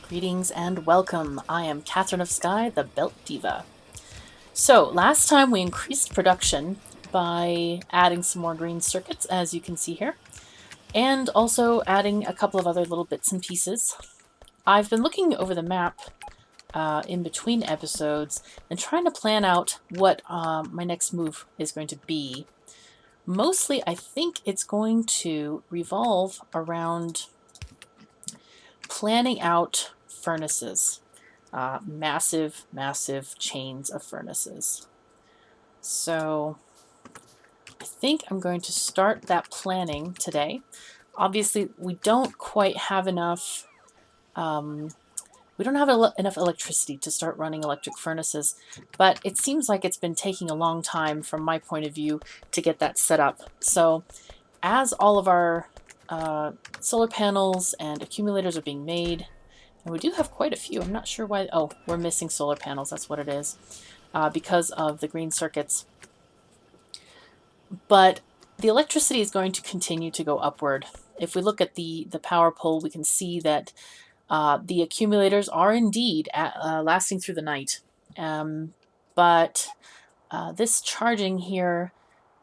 Greetings and welcome. I am KatherineOfSky, the Belt Diva. So, last time we increased production by adding some more green circuits, as you can see here, and also adding a couple of other little bits and pieces. I've been looking over the map in between episodes and trying to plan out what my next move is going to be. Mostly, I think it's going to revolve around planning out furnaces. Massive chains of furnaces. So I think I'm going to start that planning today. Obviously, we don't quite have enough we don't have enough electricity to start running electric furnaces, but it seems like it's been taking a long time from my point of view to get that set up. So as all of our solar panels and accumulators are being made, and we do have quite a few. I'm not sure why. Oh, we're missing solar panels. That's what it is, because of the green circuits. But the electricity is going to continue to go upward. If we look at the power pole, we can see that the accumulators are indeed lasting through the night. But this charging here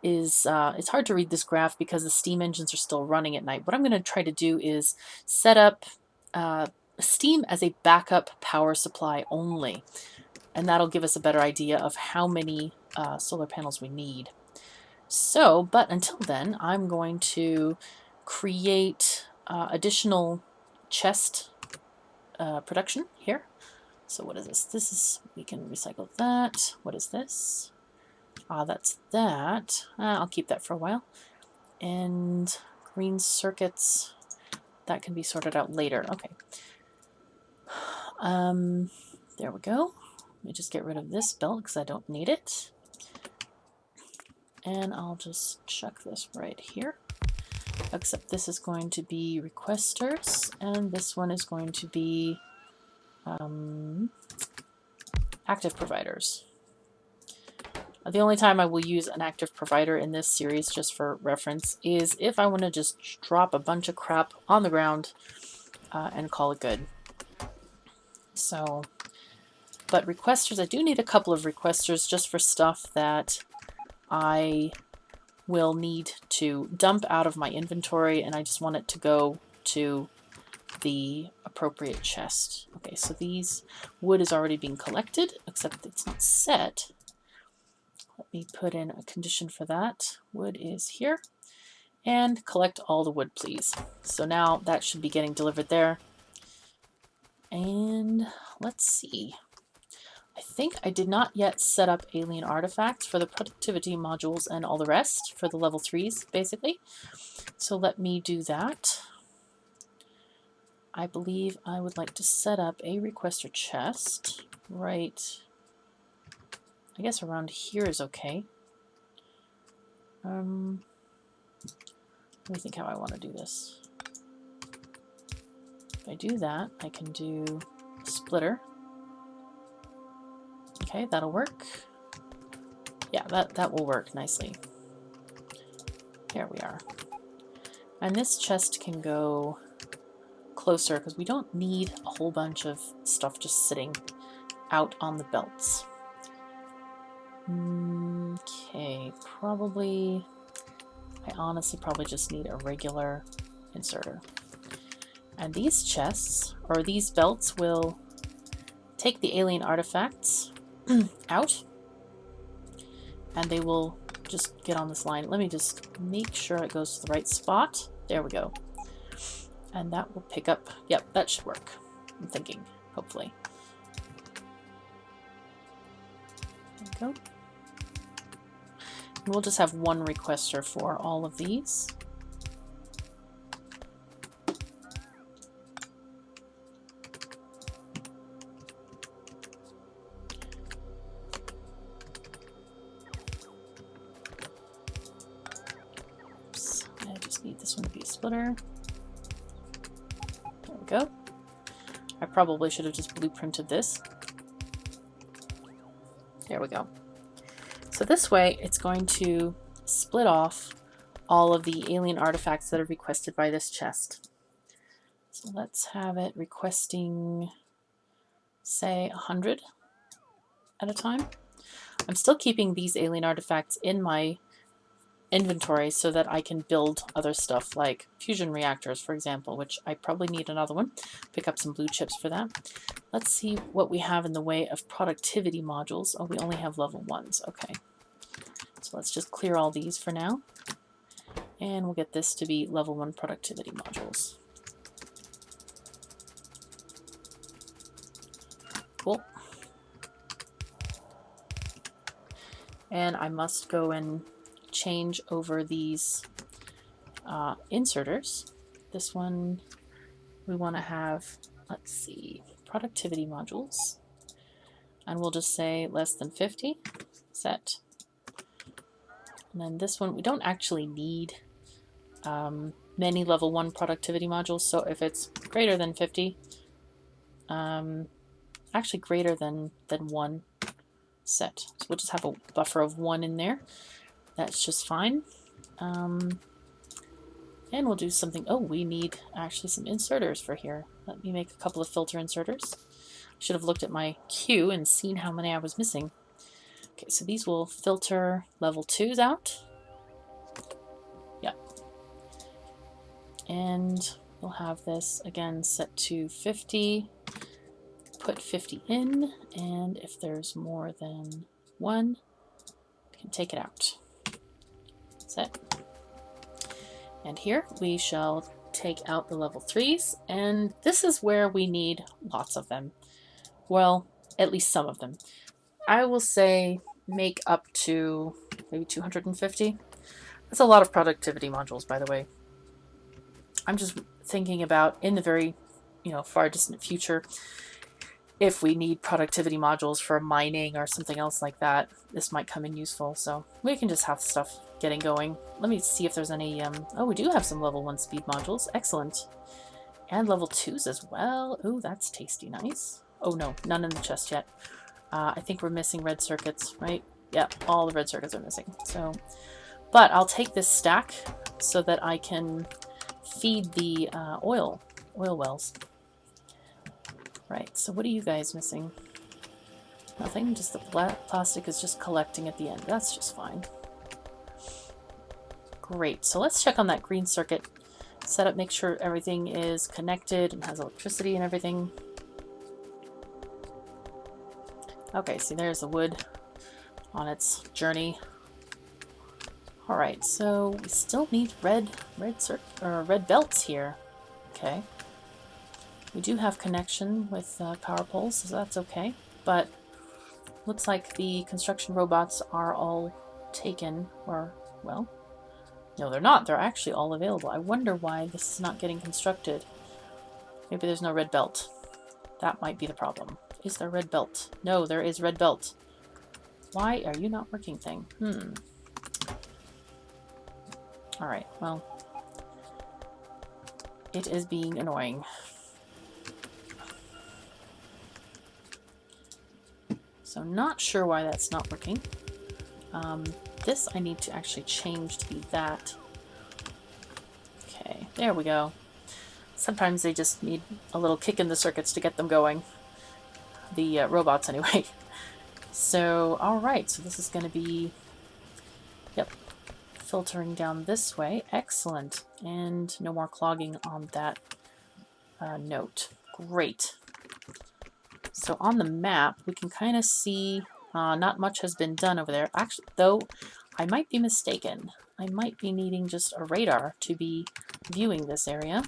is, it's hard to read this graph because the steam engines are still running at night. What I'm going to try to do is set up steam as a backup power supply only, and that'll give us a better idea of how many solar panels we need. So, but until then, I'm going to create additional chest production here. So what is this? This is, we can recycle that. What is this? That's that. I'll keep that for a while. And green circuits, that can be sorted out later. Okay. There we go. Let me just get rid of this belt because I don't need it. And I'll just chuck this right here. Except this is going to be requesters, and this one is going to be active providers. The only time I will use an active provider in this series, just for reference, is if I want to just drop a bunch of crap on the ground and call it good. So, but requesters, I do need a couple of requesters just for stuff that I will need to dump out of my inventory, and I just want it to go to the appropriate chest. Okay, so these wood is already being collected, except it's not set. Let me put in a condition for that. Wood is here. And collect all the wood, please. So now that should be getting delivered there. And let's see. I think I did not yet set up alien artifacts for the productivity modules and all the rest for the level 3s, basically. So let me do that. I believe I would like to set up a requester chest right, I guess around here is okay. Let me think how I want to do this. If I do that, I can do a splitter. Okay, that'll work. Yeah, that will work nicely. There we are. And this chest can go closer because we don't need a whole bunch of stuff just sitting out on the belts. Okay, probably, I honestly probably just need a regular inserter. And these chests, or these belts, will take the alien artifacts out, and they will just get on this line. Let me just make sure it goes to the right spot. There we go. And that will pick up. Yep, that should work. I'm thinking, hopefully. There we go. And we'll just have one requester for all of these. Oops, I just need this one to be a splitter. There we go. I probably should have just blueprinted this. There we go. So this way, it's going to split off all of the alien artifacts that are requested by this chest. So let's have it requesting, say, 100 at a time. I'm still keeping these alien artifacts in my inventory so that I can build other stuff like fusion reactors, for example, which I probably need another one. Pick up some blue chips for that. Let's see what we have in the way of productivity modules. Oh, we only have level 1s. Okay. So let's just clear all these for now. And we'll get this to be level 1 productivity modules. Cool. And I must go and change over these inserters. This one we want to have, let's see, productivity modules. And we'll just say less than 50, set. And then this one, we don't actually need many level 1 productivity modules, so if it's greater than 50, actually greater than 1, set. So we'll just have a buffer of 1 in there. That's just fine. And we'll do something. Oh, we need actually some inserters for here. Let me make a couple of filter inserters. Should have looked at my queue and seen how many I was missing. Okay, so these will filter level 2s out. Yep. And we'll have this again set to 50. Put 50 in, and if there's more than 1, we can take it out. Set. And here we shall take out the level 3s, and this is where we need lots of them. Well, at least some of them. I will say make up to maybe 250. That's a lot of productivity modules, by the way. I'm just thinking about in the very, far distant future, if we need productivity modules for mining or something else like that, this might come in useful. So we can just have stuff getting going. Let me see if there's any, oh, we do have some level 1 speed modules. Excellent. And level 2s as well. Oh, that's tasty nice. Oh no, none in the chest yet. I think we're missing red circuits, right? Yeah, all the red circuits are missing. So, but I'll take this stack so that I can feed the oil wells. Right, so what are you guys missing? Nothing, just the plastic is just collecting at the end. That's just fine. Great, so let's check on that green circuit. Set up, make sure everything is connected and has electricity and everything. Okay, see there's the wood on its journey. Alright, so we still need red belts here. Okay. We do have connection with power poles, so that's okay. But looks like the construction robots are all taken, or, well, no they're not. They're actually all available. I wonder why this is not getting constructed. Maybe there's no red belt. That might be the problem. Is there red belt? No, there is red belt. Why are you not working thing? Alright, well, it is being annoying. So not sure why that's not working. This I need to actually change to be that. Okay, there we go. Sometimes they just need a little kick in the circuits to get them going. The robots anyway. So, alright, so this is going to be, yep, filtering down this way. Excellent. And no more clogging on that note. Great. So on the map, we can kind of see not much has been done over there. Actually, though, I might be mistaken. I might be needing just a radar to be viewing this area.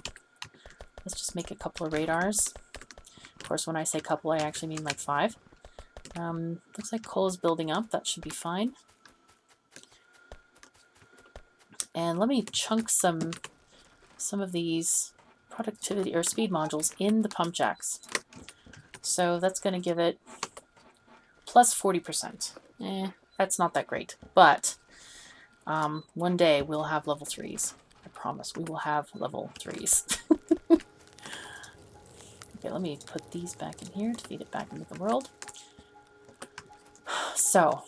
Let's just make a couple of radars. Of course, when I say couple, I actually mean like 5. Looks like coal is building up. That should be fine. And let me chunk some of these productivity or speed modules in the pump jacks. So that's going to give it plus 40%. That's not that great. But one day we'll have level 3s. I promise we will have level 3s. Okay, let me put these back in here to feed it back into the world. So,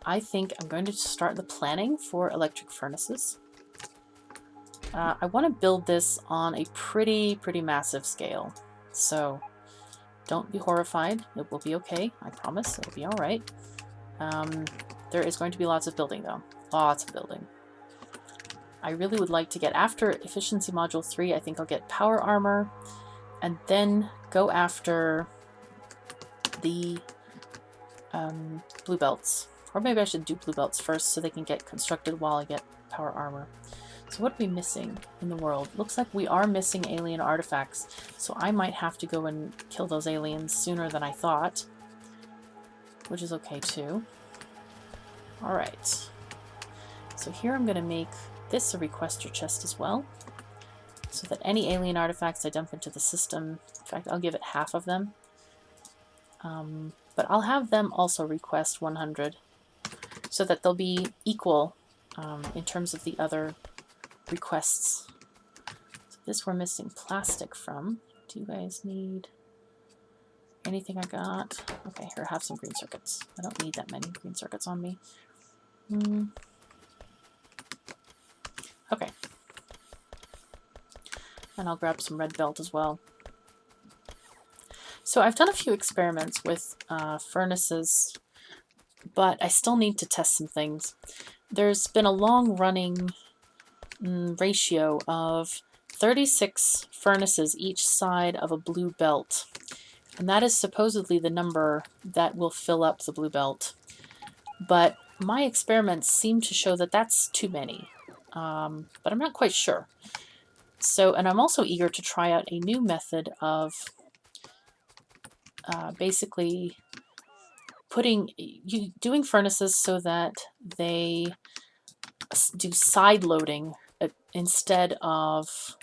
I think I'm going to start the planning for electric furnaces. I want to build this on a pretty massive scale. So don't be horrified. It will be okay. I promise. It'll be all right. There is going to be lots of building, though. Lots of building. I really would like to get after Efficiency Module 3. I think I'll get Power Armor, and then go after the blue belts. Or maybe I should do blue belts first so they can get constructed while I get Power Armor. So what are we missing in the world? Looks like we are missing alien artifacts, so I might have to go and kill those aliens sooner than I thought, which is okay too. Alright, so here I'm going to make this a requester chest as well, so that any alien artifacts I dump into the system, in fact I'll give it half of them, but I'll have them also request 100, so that they'll be equal in terms of the other requests. So this we're missing plastic from. Do you guys need anything I got? Okay, here, have some green circuits. I don't need that many green circuits on me. Okay. And I'll grab some red belt as well. So I've done a few experiments with furnaces, but I still need to test some things. There's been a long-running ratio of 36 furnaces each side of a blue belt, and that is supposedly the number that will fill up the blue belt. But my experiments seem to show that that's too many, but I'm not quite sure. So, and I'm also eager to try out a new method of basically doing furnaces so that they do side loading instead of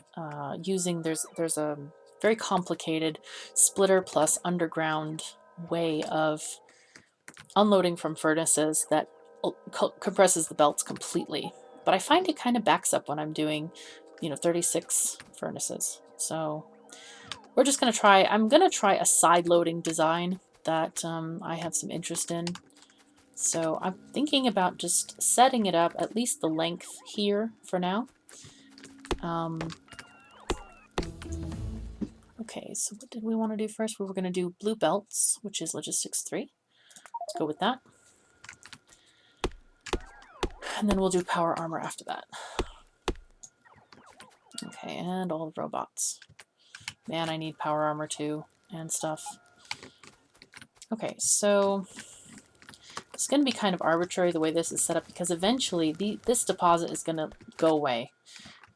using, there's a very complicated splitter plus underground way of unloading from furnaces that compresses the belts completely. But I find it kind of backs up when I'm doing, 36 furnaces. So we're just going to try, I'm going to try a side loading design that I have some interest in. So I'm thinking about just setting it up at least the length here for now. Okay, so what did we want to do first? We were going to do blue belts, which is logistics 3. Let's go with that. And then we'll do power armor after that. Okay, and all the robots. Man, I need power armor too, and stuff. Okay, so it's going to be kind of arbitrary the way this is set up, because eventually this deposit is going to go away,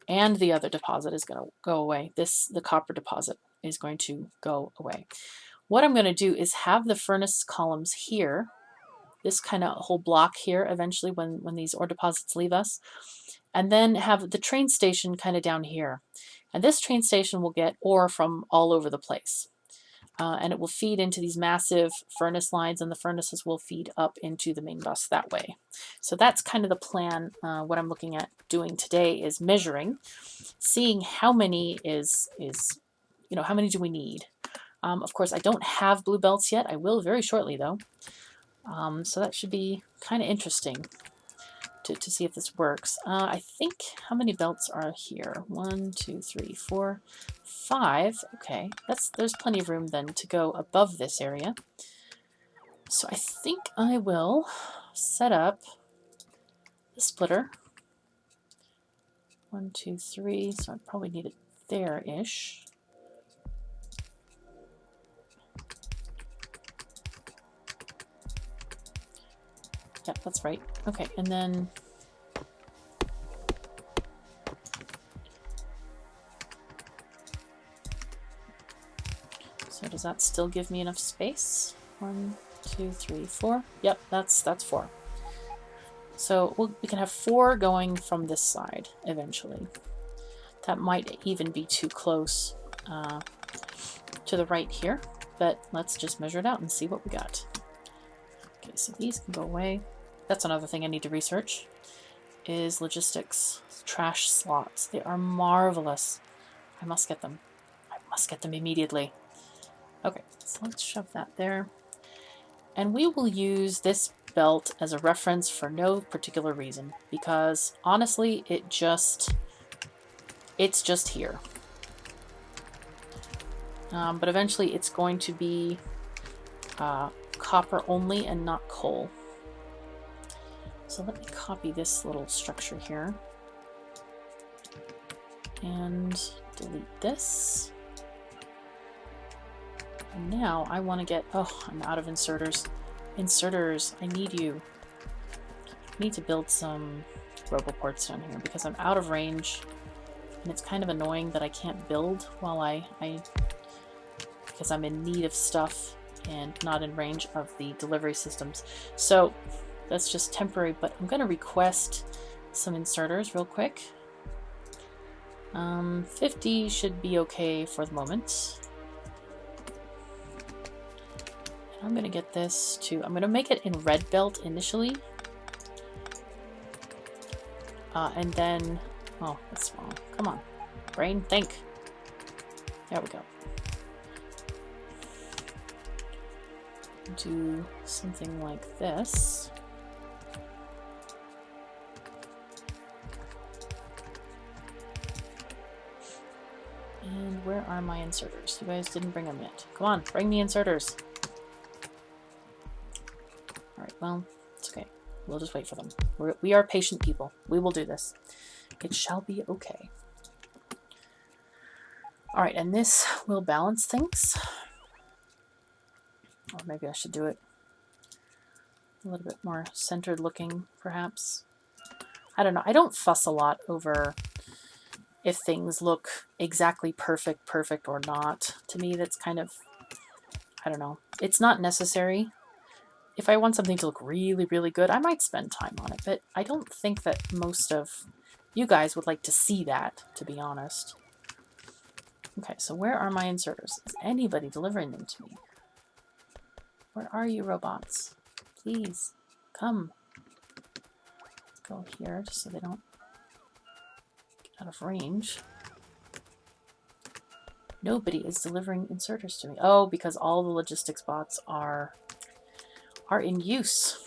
and the other deposit is going to go away. The copper deposit is going to go away. What I'm going to do is have the furnace columns here, this kind of whole block here eventually when these ore deposits leave us, and then have the train station kind of down here. And this train station will get ore from all over the place. And it will feed into these massive furnace lines, and the furnaces will feed up into the main bus that way. So that's kind of the plan. What I'm looking at doing today is measuring, seeing how many how many do we need. Of course, I don't have blue belts yet. I will very shortly, though. So that should be kind of interesting to see if this works. I think, how many belts are here? 1, 2, 3, 4, 5. Okay, there's plenty of room then to go above this area. So I think I will set up the splitter. 1, 2, 3. So I probably need it there-ish. Yep, that's right. Okay, and then so does that still give me enough space? 1, 2, 3, 4. Yep, that's 4. So we can have 4 going from this side eventually. That might even be too close to the right here, but let's just measure it out and see what we got. Okay, so these can go away. That's another thing I need to research, is logistics trash slots. They are marvelous. I must get them. I must get them immediately. Okay, so let's shove that there. And we will use this belt as a reference for no particular reason, because honestly, it just It's just here. But eventually it's going to be copper only and not coal. So let me copy this little structure here and delete this. And now I want to get, oh, I'm out of inserters. Inserters, I need you. I need to build some roboports down here because I'm out of range and it's kind of annoying that I can't build while because I'm in need of stuff and not in range of the delivery systems. So that's just temporary, but I'm going to request some inserters real quick. 50 should be okay for the moment. And I'm going to get this to, I'm going to make it in red belt initially. And then, oh, that's wrong. Come on, brain, think. There we go. Do something like this. And where are my inserters? You guys didn't bring them yet. Come on, bring me inserters. Alright, well, it's okay. We'll just wait for them. We are patient people. We will do this. It shall be okay. Alright, and this will balance things. Or maybe I should do it a little bit more centered looking, perhaps. I don't know. I don't fuss a lot over if things look exactly perfect or not. To me, that's kind of, I don't know. It's not necessary. If I want something to look really, really good, I might spend time on it, but I don't think that most of you guys would like to see that, to be honest. Okay, so where are my inserters? Is anybody delivering them to me? Where are you, robots? Please, come. Go here, just so they don't get out of range. Nobody is delivering inserters to me. Oh, because all the logistics bots are in use.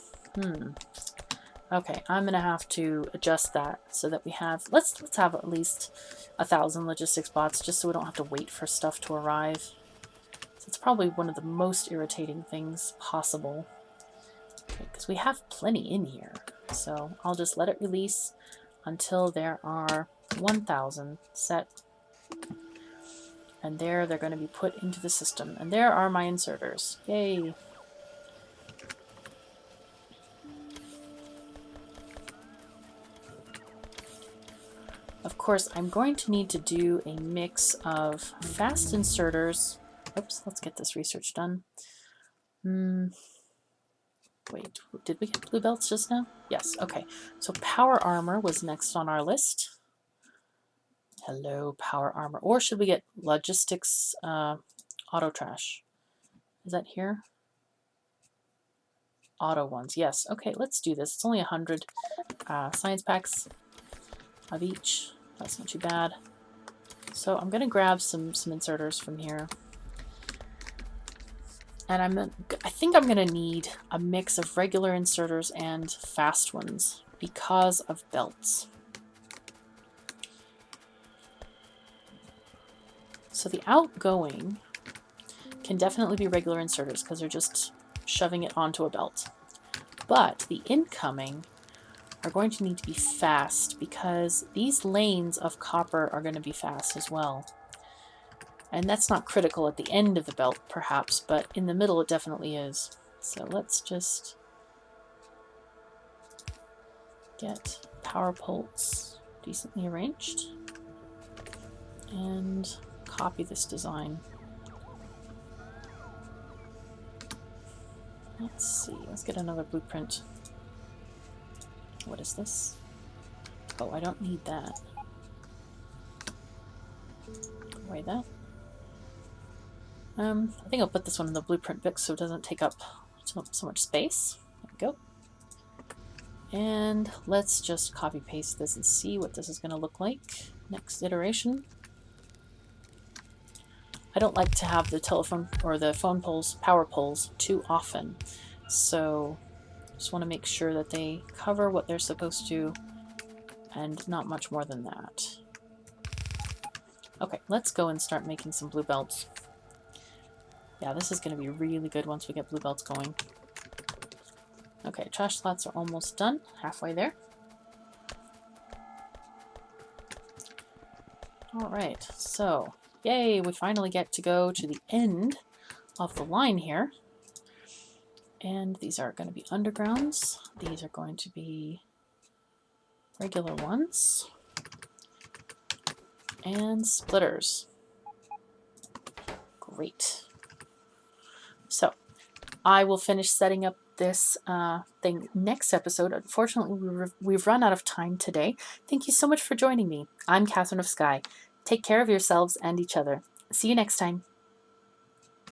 Okay, I'm gonna have to adjust that so that we have, let's have at least 1,000 logistics bots just so we don't have to wait for stuff to arrive. So it's probably one of the most irritating things possible. Okay, because we have plenty in here. So I'll just let it release until there are 1,000 set. And there they're going to be put into the system. And there are my inserters. Yay! Of course, I'm going to need to do a mix of fast inserters. Oops, let's get this research done. Wait, did we get blue belts just now? Yes, okay. So power armor was next on our list. Hello, power armor. Or should we get logistics auto trash? Is that here? Auto ones, yes. Okay, let's do this. It's only 100 science packs of each. That's not too bad. So I'm going to grab some inserters from here. And I think I'm going to need a mix of regular inserters and fast ones because of belts. So the outgoing can definitely be regular inserters because they're just shoving it onto a belt. But the incoming are going to need to be fast because these lanes of copper are going to be fast as well. And that's not critical at the end of the belt, perhaps, but in the middle it definitely is. So let's just get power poles decently arranged and copy this design. Let's see, let's get another blueprint. What is this? Oh, I don't need that. Away that. I think I'll put this one in the blueprint book so it doesn't take up so much space. There we go. And let's just copy paste this and see what this is going to look like next iteration. I don't like to have the telephone or the phone poles, power poles, too often. So just want to make sure that they cover what they're supposed to and not much more than that. Okay, let's go and start making some blue belts. Yeah, this is going to be really good once we get blue belts going. Okay, trash slots are almost done. Halfway there. Alright, so yay, we finally get to go to the end of the line here. And these are going to be undergrounds. These are going to be regular ones. And splitters. Great. So, I will finish setting up this thing next episode. Unfortunately, we've run out of time today. Thank you so much for joining me. I'm KatherineOfSky. Take care of yourselves and each other. See you next time.